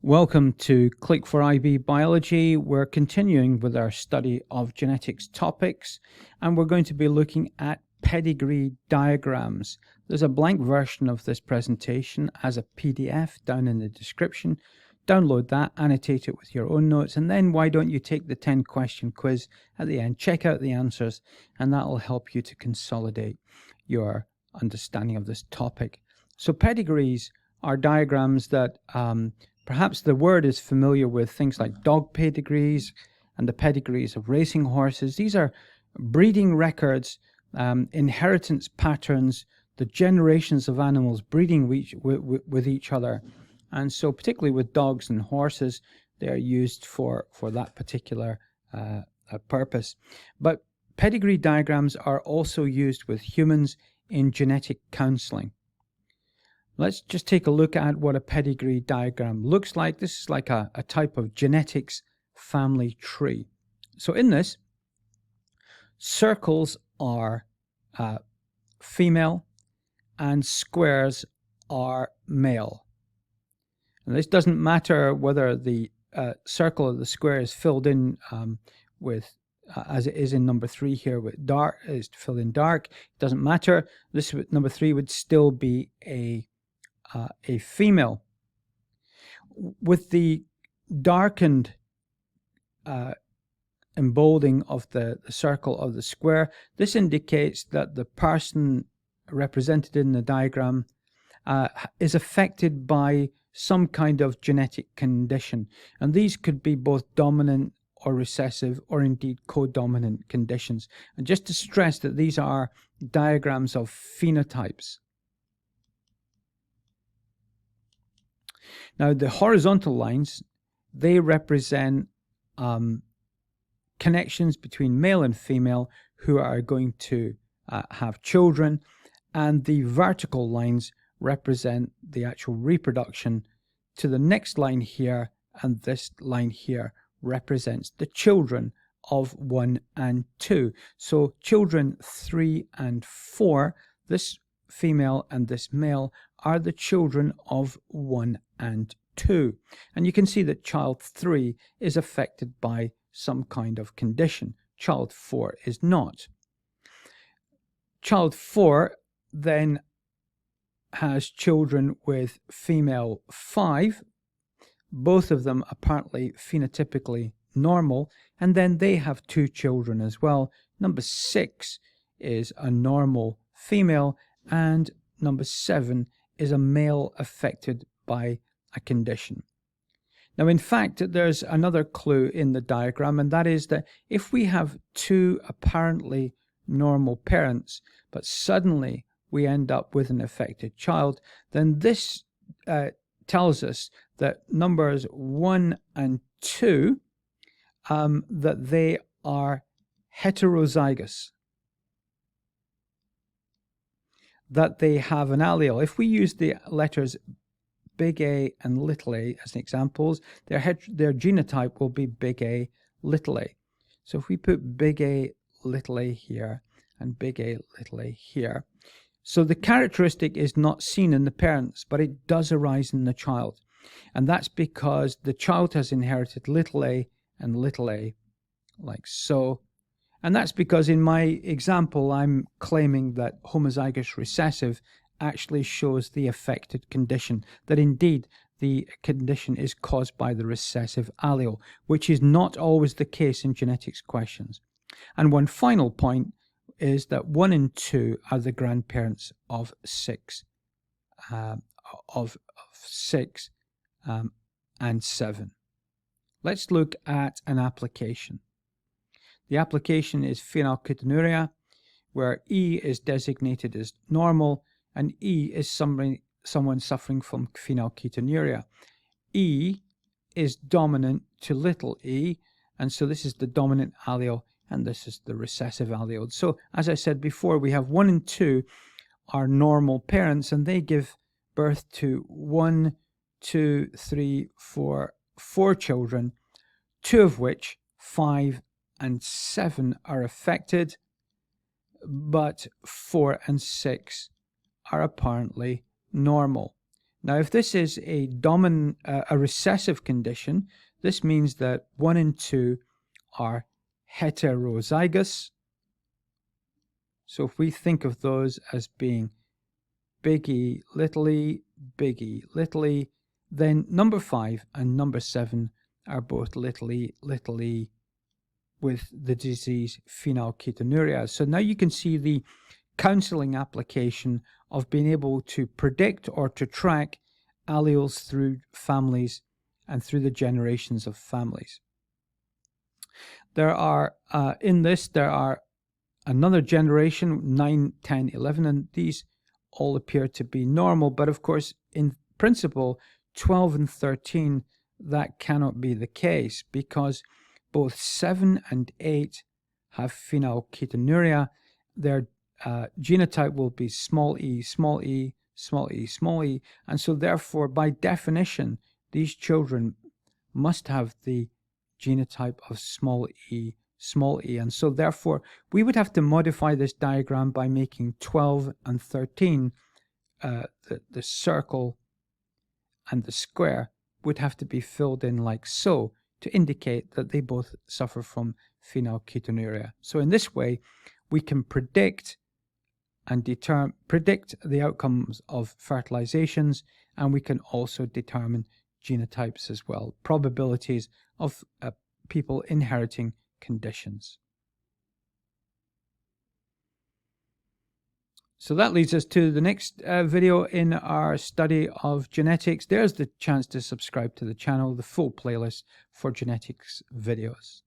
Welcome to Click for IB Biology. We're continuing with our study of genetics topics, and we're going to be looking at pedigree diagrams. There's a blank version of this presentation as a PDF down in the description. Download that, annotate it with your own notes, and then why don't you take the 10-question quiz at the end, check out the answers, and that'll help you to consolidate your understanding of this topic. So pedigrees are diagrams that perhaps the word is familiar with, things like dog pedigrees and the pedigrees of racing horses. These are breeding records, inheritance patterns, the generations of animals breeding with each other. And so particularly with dogs and horses, they are used for that particular purpose. But pedigree diagrams are also used with humans in genetic counseling. Let's just take a look at what a pedigree diagram looks like. This is like a type of genetics family tree. So in this, circles are female and squares are male. And this doesn't matter whether the circle or the square is filled in with, as it is in number 3 here, with dark, is filled in dark. It doesn't matter. This number 3 would still be a female. With the darkened embolding of the circle of the square, this indicates that the person represented in the diagram is affected by some kind of genetic condition, and these could be both dominant or recessive or indeed codominant conditions. And just to stress that these are diagrams of phenotypes. Now, the horizontal lines, they represent connections between male and female who are going to have children, and the vertical lines represent the actual reproduction to the next line here, and this line here represents the children of 1 and 2. So children 3 and 4, this female and this male, are the children of 1 and 2. And you can see that child 3 is affected by some kind of condition. Child 4 is not. Child 4 then has children with female 5. Both of them apparently phenotypically normal, and then they have 2 children as well. Number 6 is a normal female, and number 7 is a male affected by a condition. Now, in fact, there's another clue in the diagram, and that is that if we have 2 apparently normal parents, but suddenly we end up with an affected child, then this tells us that numbers 1 and 2, that they are heterozygous, that they have an allele. If we use the letters big A and little a as examples, their genotype will be big A, little a. So if we put big A, little a here, and big A, little a here, so the characteristic is not seen in the parents, but it does arise in the child. And that's because the child has inherited little a and little a, like so. And that's because in my example, I'm claiming that homozygous recessive actually shows the affected condition, that indeed the condition is caused by the recessive allele, which is not always the case in genetics questions. And one final point is that 1 and 2 are the grandparents of 6, and 7. Let's look at an application. The application is Phenylketonuria, where E is designated as normal, and E is someone suffering from phenylketonuria. E is dominant to little e, and so this is the dominant allele, and this is the recessive allele. So as I said before, we have 1 and 2 are normal parents, and they give birth to 1, 2, 3, 4 children, 2 of which, 5 and 7, are affected, but 4 and 6 are apparently normal. Now, if this is a recessive condition, this means that 1 and 2 are heterozygous. So if we think of those as being big E, little e, then number 5 and number 7 are both little e with the disease phenylketonuria. So now you can see the counseling application of being able to predict or to track alleles through families and through the generations of families. There are, there are another generation, 9, 10, 11, and these all appear to be normal. But of course, in principle, 12 and 13, that cannot be the case, because both 7 and 8 have phenylketonuria. Their genotype will be small e, small e, small e, small e. And so therefore, by definition, these children must have the genotype of small e, small e. And so therefore, we would have to modify this diagram by making 12 and 13, the circle and the square would have to be filled in like so, to indicate that they both suffer from phenylketonuria. So in this way, we can predict and predict the outcomes of fertilizations, and we can also determine genotypes as well, probabilities of people inheriting conditions. So that leads us to the next video in our study of genetics. There's the chance to subscribe to the channel, the full playlist for genetics videos.